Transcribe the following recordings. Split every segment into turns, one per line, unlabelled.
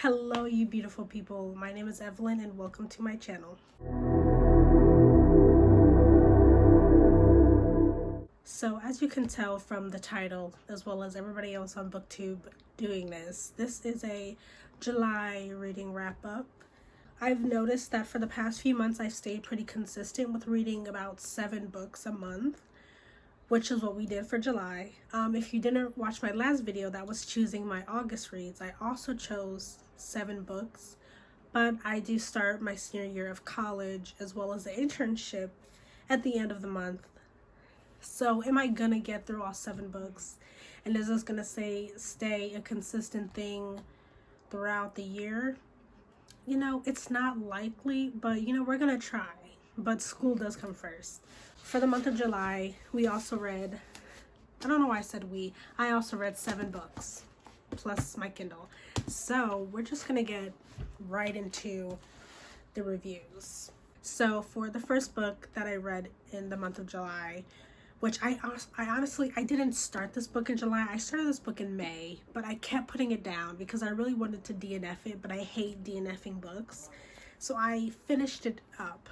Hello you beautiful people, my name is Evelyn and welcome to my channel. So as you can tell from the title, as well as everybody else on BookTube doing this is a July reading wrap up. I've noticed that for the past few months I've stayed pretty consistent with reading about 7 books a month, which is what we did for July. If you didn't watch my last video that was choosing my August reads, I also chose 7 books, but I do start my senior year of college as well as the internship at the end of the month. So am I gonna get through all 7 books? And is this gonna stay a consistent thing throughout the year? You know, it's not likely, but you know, we're gonna try. But school does come first. For the month of July, we also read, I don't know why I said we, I also read 7 books, plus my Kindle. So we're just gonna get right into the reviews. So for the first book that I read in the month of July, which I honestly didn't start this book in July. I started this book in May, but I kept putting it down because I really wanted to DNF it, but I hate DNFing books. So I finished it up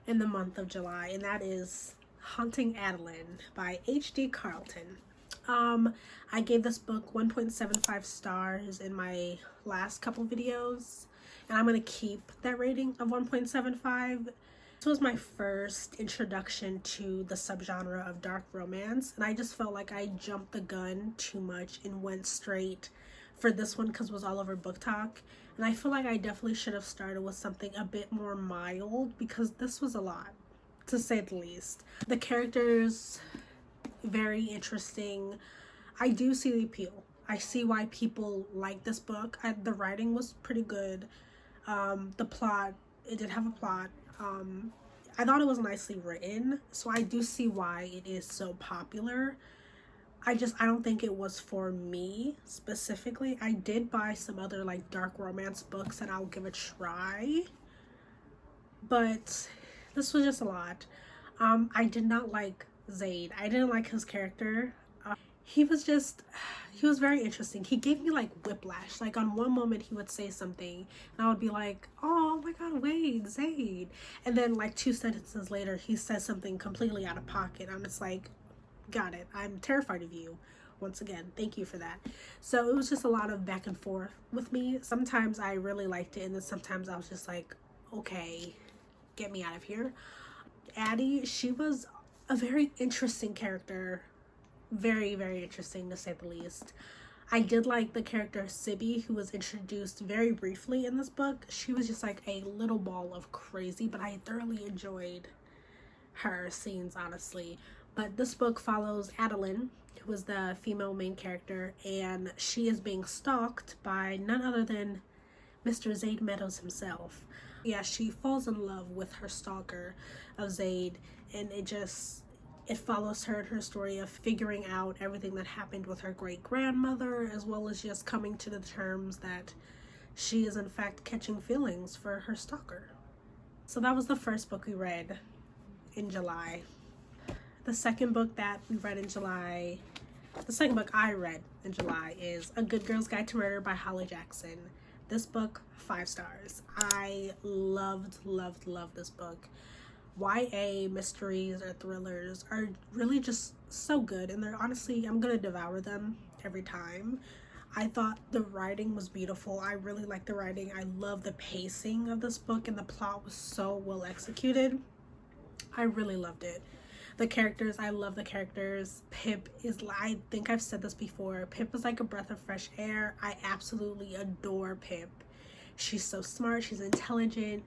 in the month of July, and that is Haunting Adeline by H.D. Carlton. I gave this book 1.75 stars in my last couple videos, and I'm going to keep that rating of 1.75. This was my first introduction to the subgenre of dark romance, and I just felt like I jumped the gun too much and went straight for this one because it was all over Book Talk. And I feel like I definitely should have started with something a bit more mild because this was a lot, to say the least. The characters, very interesting. I do see the appeal. I see why people like this book. The writing was pretty good. The plot, it did have a plot. I thought it was nicely written, so I do see why it is so popular. I don't think it was for me specifically. I did buy some other like dark romance books and I'll give a try, but this was just a lot. I did not like Zaid. I didn't like his character. He was very interesting. He gave me like whiplash. Like on one moment he would say something and I would be like, oh my god, wait, Zaid. And then like 2 sentences later he says something completely out of pocket. I'm just like, got it. I'm terrified of you. Once again, thank you for that. So it was just a lot of back and forth with me. Sometimes I really liked it and then sometimes I was just like, okay, get me out of here. Addie, she was a very interesting character. Very, very interesting to say the least. I did like the character Sibby, who was introduced very briefly in this book. She was just like a little ball of crazy, but I thoroughly enjoyed her scenes, honestly. But this book follows Adeline, who is the female main character, and she is being stalked by none other than Mr. Zaid Meadows himself. Yeah, she falls in love with her stalker of Zaid, and it follows her in her story of figuring out everything that happened with her great-grandmother, as well as just coming to the terms that she is in fact catching feelings for her stalker. So that was the first book we read in July. The second book that we read in July, the second book I read in July is A Good Girl's Guide to Murder by Holly Jackson. This book, 5 stars. I loved this book. YA mysteries or thrillers are really just so good, and they're honestly, I'm gonna devour them every time. I thought the writing was beautiful. I really liked the writing. I love the pacing of this book, and the plot was so well executed. I really loved it. The characters, I love the characters. Pip is, I think I've said this before, Pip is like a breath of fresh air. I absolutely adore Pip. She's so smart, she's intelligent,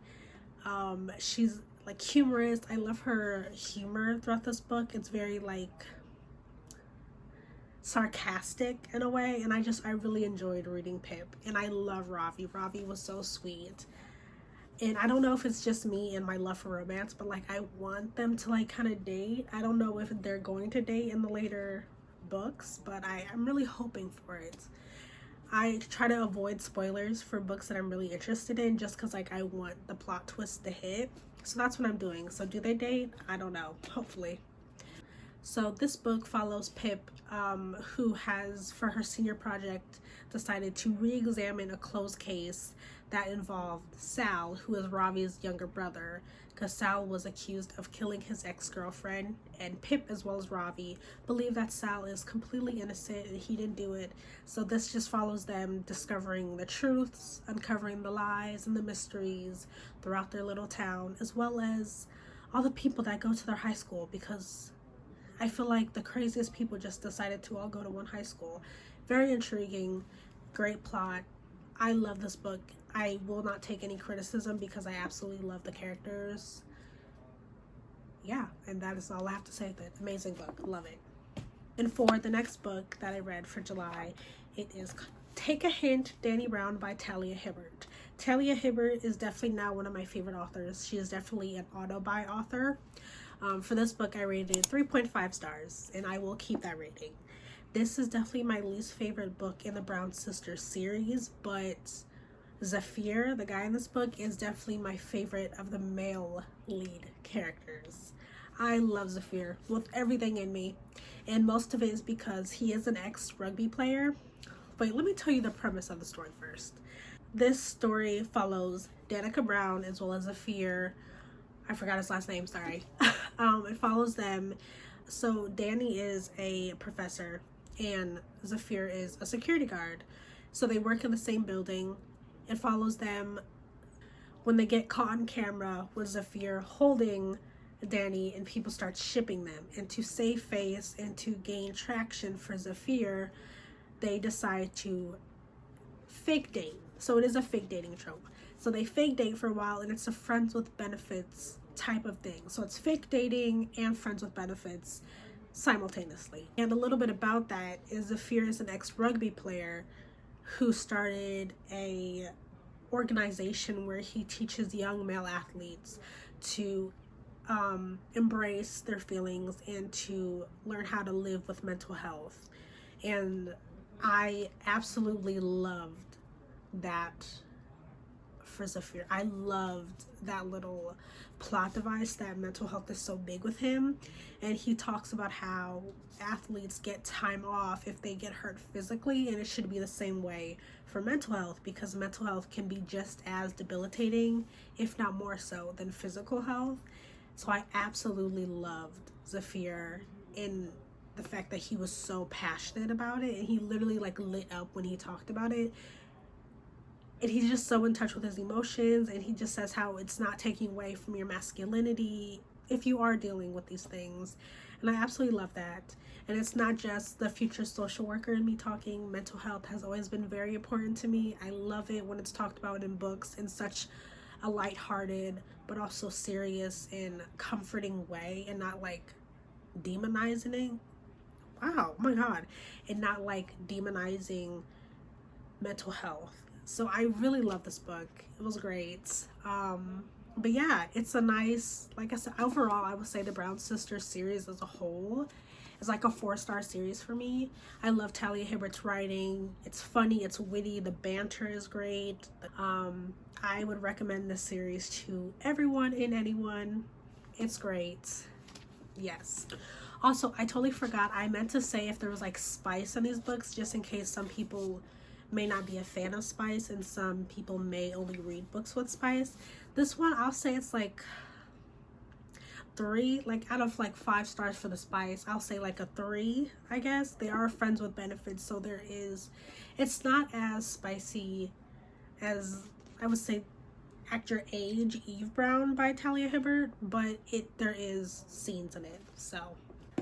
she's like humorous. I love her humor throughout this book. It's very like sarcastic in a way, and I really enjoyed reading Pip. And I love Ravi. Ravi was so sweet. And I don't know if it's just me and my love for romance, but like I want them to like kind of date. I don't know if they're going to date in the later books, but I'm really hoping for it. I try to avoid spoilers for books that I'm really interested in just because like I want the plot twist to hit. So that's what I'm doing. So do they date? I don't know. Hopefully. So this book follows Pip, who has, for her senior project, decided to re-examine a closed case that involved Sal, who is Ravi's younger brother, because Sal was accused of killing his ex-girlfriend, and Pip, as well as Ravi, believe that Sal is completely innocent and he didn't do it. So this just follows them discovering the truths, uncovering the lies and the mysteries throughout their little town, as well as all the people that go to their high school, because I feel like the craziest people just decided to all go to one high school. Very intriguing, great plot. I love this book. I will not take any criticism because I absolutely love the characters. Yeah, and that is all I have to say with it. Amazing book. Love it. And for the next book that I read for July, it is Take a Hint, Dani Brown by Talia Hibbert. Talia Hibbert is definitely now one of my favorite authors. She is definitely an auto-buy author. For this book, I rated 3.5 stars, and I will keep that rating. This is definitely my least favorite book in the Brown Sisters series, but Zafir, the guy in this book, is definitely my favorite of the male lead characters. I love Zafir with everything in me, and most of it is because he is an ex-rugby player. Wait, let me tell you the premise of the story first. This story follows Danica Brown as well as Zafir. I forgot his last name, sorry. It follows them. So Dani is a professor and Zafir is a security guard. So they work in the same building. It follows them when they get caught on camera with Zafir holding Dani, and people start shipping them. And to save face and to gain traction for Zafir, they decide to fake date. So it is a fake dating trope. So they fake date for a while, and it's a friends with benefits type of thing. So it's fake dating and friends with benefits simultaneously. And a little bit about that is Zafir is an ex-rugby player who started a organization where he teaches young male athletes to embrace their feelings and to learn how to live with mental health. And I absolutely loved that for Zafir. I loved that little plot device that mental health is so big with him, and he talks about how athletes get time off if they get hurt physically, and it should be the same way for mental health, because mental health can be just as debilitating, if not more so, than physical health. So I absolutely loved Zafir in the fact that he was so passionate about it, and he literally like lit up when he talked about it. And he's just so in touch with his emotions, and he just says how it's not taking away from your masculinity if you are dealing with these things. And I absolutely love that. And it's not just the future social worker in me talking. Mental health has always been very important to me. I love it when it's talked about in books in such a lighthearted but also serious and comforting way, and not like demonizing it. Wow, oh my god. And not like demonizing mental health. So I really love this book. It was great. But yeah, it's a nice, like I said, overall I would say the Brown Sisters series as a whole is like a 4-star series for me. I love Talia Hibbert's writing. It's funny, it's witty, the banter is great. I would recommend this series to everyone and anyone. It's great. Yes. Also, I totally forgot, I meant to say if there was like spice in these books, just in case some people may not be a fan of spice and some people may only read books with spice. This one, I'll say it's like 3, like out of like 5 stars for the spice, I'll say like a 3, I guess. They are friends with benefits, so there is, it's not as spicy as I would say Act Your Age, Eve Brown by Talia Hibbert, but there is scenes in it. So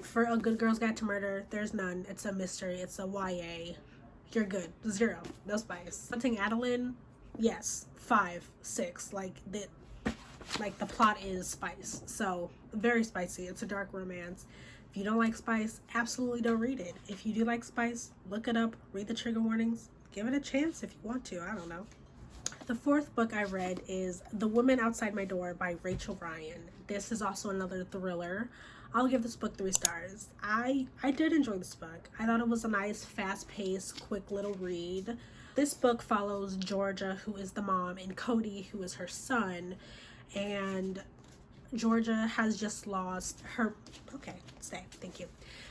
for A Good Girl's Guide to Murder, there's none. It's a mystery, it's a YA. You're good. 0. No spice. Hunting Adeline, yes. 5, 6. Like the plot is spice. So very spicy. It's a dark romance. If you don't like spice, absolutely don't read it. If you do like spice, look it up, read the trigger warnings, give it a chance if you want to. I don't know. The 4th book I read is The Woman Outside My Door by Rachel Ryan. This is also another thriller. I'll give this book 3 stars. I did enjoy this book. I thought it was a nice, fast-paced, quick little read. This book follows Georgia, who is the mom, and Cody, who is her son. And Georgia has just lost her, okay, stay, thank you.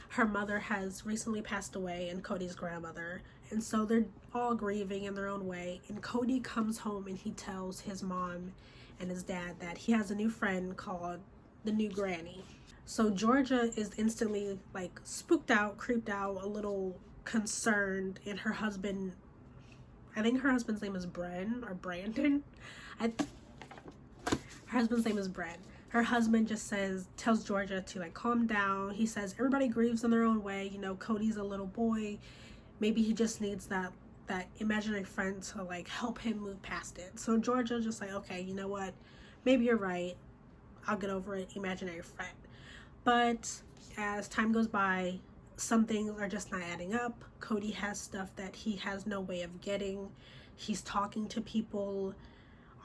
Her mother has recently passed away, and Cody's grandmother. And so they're all grieving in their own way. And Cody comes home and he tells his mom and his dad that he has a new friend called the new granny. So Georgia is instantly like spooked out, creeped out, a little concerned, and her husband, I think her husband's name is Bren or Brandon. Her husband's name is Bren. Her husband just tells Georgia to like calm down. He says everybody grieves in their own way. You know, Cody's a little boy. Maybe he just needs that imaginary friend to like help him move past it. So Georgia just like, okay, you know what? Maybe you're right. I'll get over it, imaginary friend. But as time goes by, some things are just not adding up. Cody has stuff that he has no way of getting. He's talking to people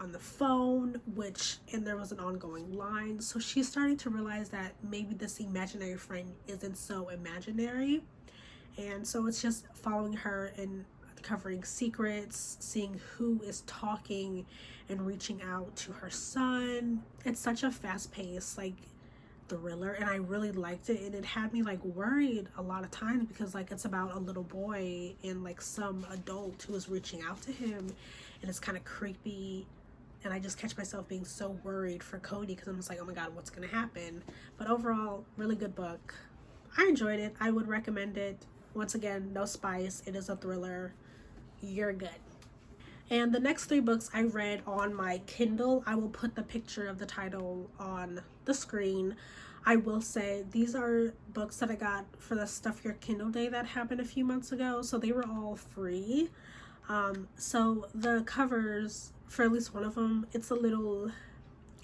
on the phone, and there was an ongoing line. So she's starting to realize that maybe this imaginary friend isn't so imaginary. And so it's just following her and uncovering secrets, seeing who is talking and reaching out to her son. It's such a fast-paced like thriller, and I really liked it, and it had me like worried a lot of times because like it's about a little boy and like some adult who is reaching out to him, and it's kind of creepy. And I just catch myself being so worried for Cody because I'm just like, oh my god, what's gonna happen? But overall, really good book. I enjoyed it. I would recommend it. Once again, no spice. It is a thriller. You're good. And the next 3 books I read on my Kindle. I will put the picture of the title on the screen. I will say these are books that I got for the Stuff Your Kindle Day that happened a few months ago. So they were all free. So the covers for at least one of them, it's a little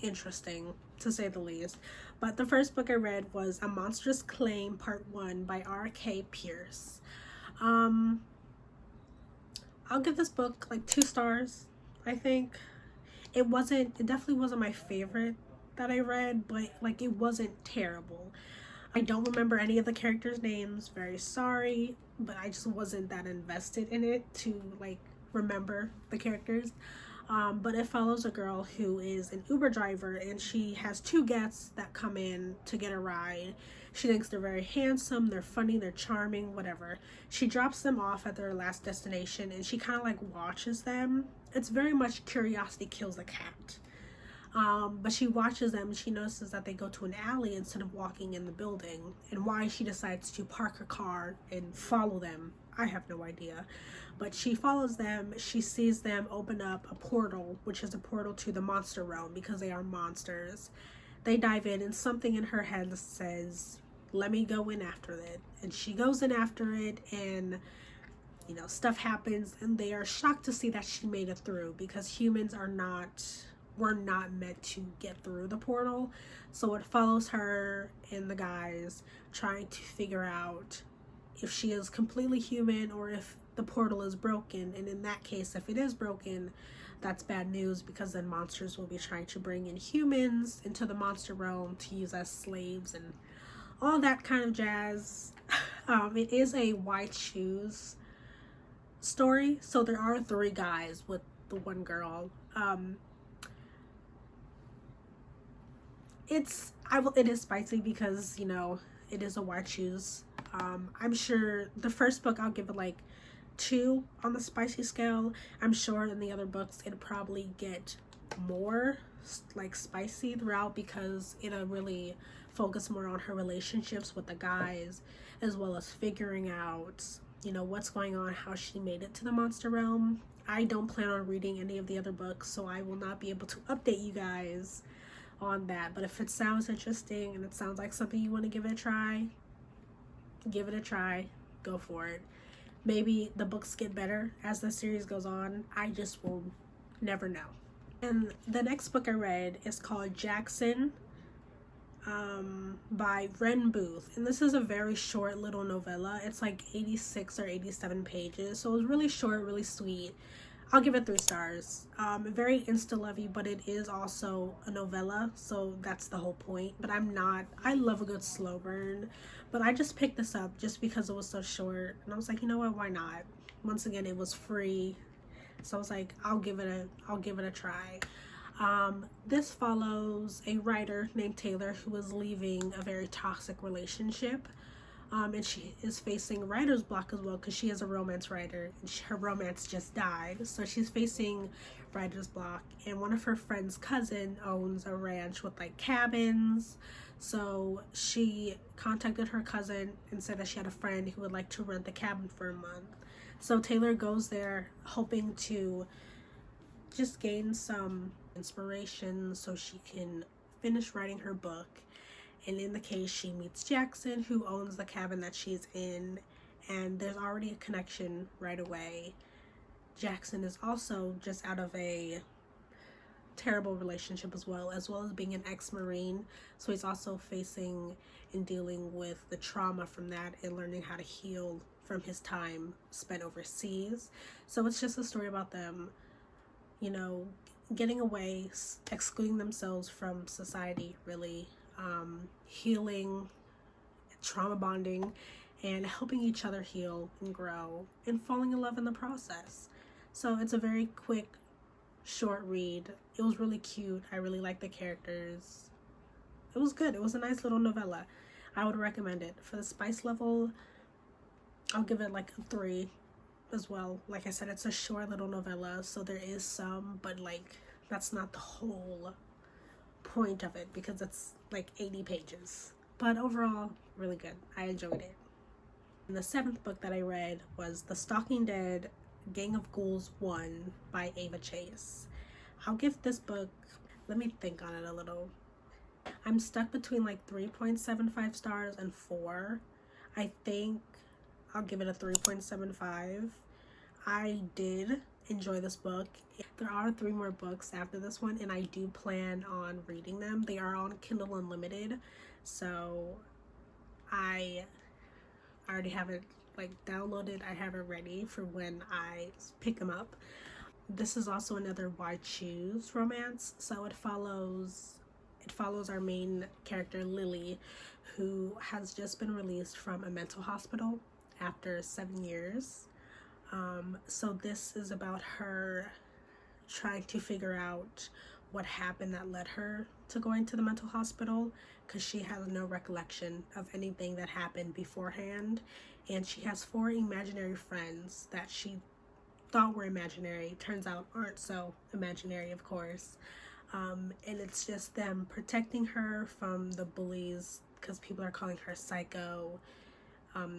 interesting to say the least. But the first book I read was A Monstrous Claim Part 1 by R.K. Pierce. I'll give this book like 2 stars. I think it definitely wasn't my favorite that I read, but like it wasn't terrible. I don't remember any of the characters' names, very sorry, but I just wasn't that invested in it to like remember the characters. But it follows a girl who is an Uber driver, and she has 2 guests that come in to get a ride. She thinks they're very handsome, they're funny, they're charming, whatever. She drops them off at their last destination, and she kind of like watches them. It's very much curiosity kills the cat. But she watches them and she notices that they go to an alley instead of walking in the building. And why she decides to park her car and follow them, I have no idea. But she follows them, she sees them open up a portal, which is a portal to the monster realm because they are monsters. They dive in, and something in her head says, let me go in after it. And she goes in after it, and you know, stuff happens, and they are shocked to see that she made it through because humans were not meant to get through the portal. So it follows her and the guys trying to figure out if she is completely human or if the portal is broken. And in that case, if it is broken, that's bad news because then monsters will be trying to bring in humans into the monster realm to use as slaves and all that kind of jazz. It is a White Shoes story, so there are 3 guys with the 1 girl. It is spicy because, you know, it is a White Shoes. I'm sure the first book I'll give it like 2 on the spicy scale. I'm sure in the other books it'd probably get more like spicy throughout because it'll really focus more on her relationships with the guys, as well as figuring out, you know, what's going on, how she made it to the monster realm. I don't plan on reading any of the other books, so I will not be able to update you guys on that. But if it sounds interesting and it sounds like something you want to give it a try, go for it. Maybe the books get better as the series goes on. I just will never know. And the next book I read is called Jackson by Ren Booth. And this is a very short little novella. It's like 86 or 87 pages. So it's really short, really sweet. I'll give it 3 stars. Very insta-lovey, but it is also a novella, so that's the whole point. But I love a good slow burn, but I just picked this up just because it was so short, and I was like, you know what, why not? Once again, it was free, so I was like, I'll give it a try. This follows a writer named Taylor who is leaving a very toxic relationship. And she is facing writer's block as well because she is a romance writer and her romance just died. So she's facing writer's block, and one of her friend's cousin owns a ranch with like cabins. So she contacted her cousin and said that she had a friend who would like to rent the cabin for a month. So Taylor goes there hoping to just gain some inspiration so she can finish writing her book. And in the case, she meets Jackson, who owns the cabin that she's in, and there's already a connection right away. Jackson is also just out of a terrible relationship as well as being an ex-Marine, so he's also facing and dealing with the trauma from that and learning how to heal from his time spent overseas. So it's just a story about them, you know, getting away, excluding themselves from society, really, healing, trauma bonding, and helping each other heal and grow and falling in love in the process. So it's a very quick, short read. It was really cute. I really liked the characters. It was good. It was a nice little novella. I would recommend it. For the spice level, I'll give it like a 3 as well. Like I said, it's a short little novella, so there is some, but like that's not the whole point of it because it's like 80 pages. But overall, really good. I enjoyed it. And the 7th book that I read was The Stalking Dead Gang of Ghouls 1 by Ava Chase. I'll give this book, let me think on it a little. I'm stuck between like 3.75 stars and 4. I think I'll give it a 3.75. I did enjoy this book. There are 3 more books after this one, and I do plan on reading them. They are on Kindle Unlimited, so I already have it like downloaded. I have it ready for when I pick them up. This is also another Why Choose romance, so it follows our main character Lily, who has just been released from a mental hospital after 7 years. So this is about her trying to figure out what happened that led her to going to the mental hospital, because she has no recollection of anything that happened beforehand, and she has 4 imaginary friends that she thought were imaginary, turns out aren't so imaginary, of course. And it's just them protecting her from the bullies because people are calling her psycho.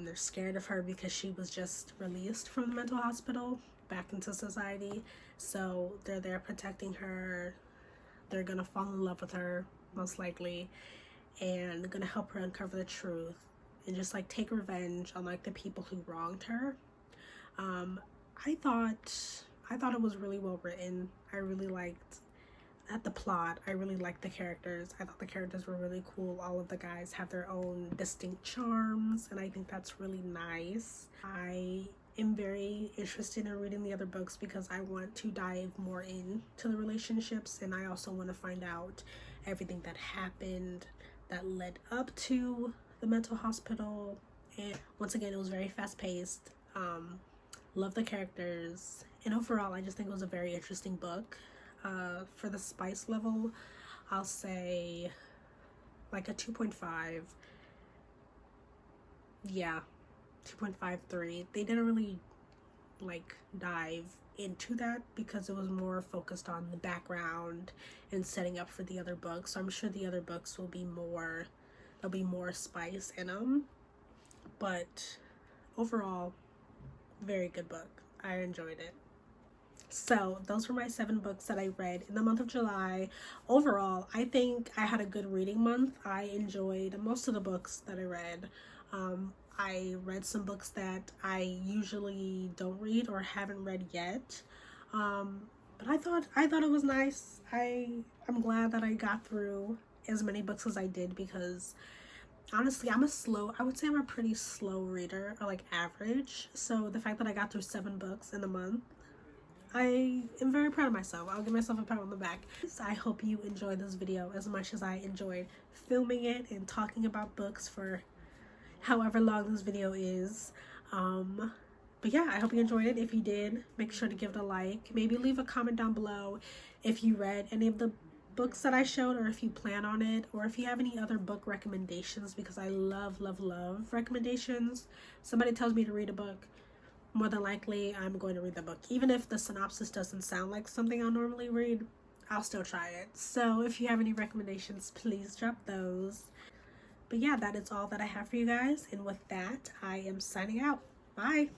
They're scared of her because she was just released from the mental hospital back into society, so they're there protecting her. They're gonna fall in love with her most likely, and gonna help her uncover the truth and just like take revenge on like the people who wronged her. I thought it was really well written. I really liked the plot. I really liked the characters. I thought the characters were really cool. All of the guys have their own distinct charms, and I think that's really nice. I am very interested in reading the other books because I want to dive more into the relationships, and I also want to find out everything that happened that led up to the mental hospital. And once again, it was very fast-paced. Love the characters, and overall I just think it was a very interesting book. For the spice level, I'll say like a 2.5. Yeah, 2.53. They didn't really like dive into that because it was more focused on the background and setting up for the other books. So I'm sure the other books will be more, there'll be more spice in them. But overall, very good book. I enjoyed it. So those were my 7 books that I read in the month of July. Overall, I think I had a good reading month. I enjoyed most of the books that I read. I read some books that I usually don't read or haven't read yet. But I thought it was nice. I'm glad that I got through as many books as I did because honestly, I would say I'm a pretty slow reader, or like average. So the fact that I got through 7 books in a month, I am very proud of myself. I'll give myself a pat on the back. So I hope you enjoyed this video as much as I enjoyed filming it and talking about books for however long this video is. But yeah, I hope you enjoyed it. If you did, make sure to give it a like. Maybe leave a comment down below if you read any of the books that I showed, or if you plan on it, or if you have any other book recommendations, because I love recommendations. Somebody tells me to read a book, more than likely I'm going to read the book. Even if the synopsis doesn't sound like something I'll normally read, I'll still try it. So if you have any recommendations, please drop those. But yeah, that is all that I have for you guys, and with that, I am signing out. Bye.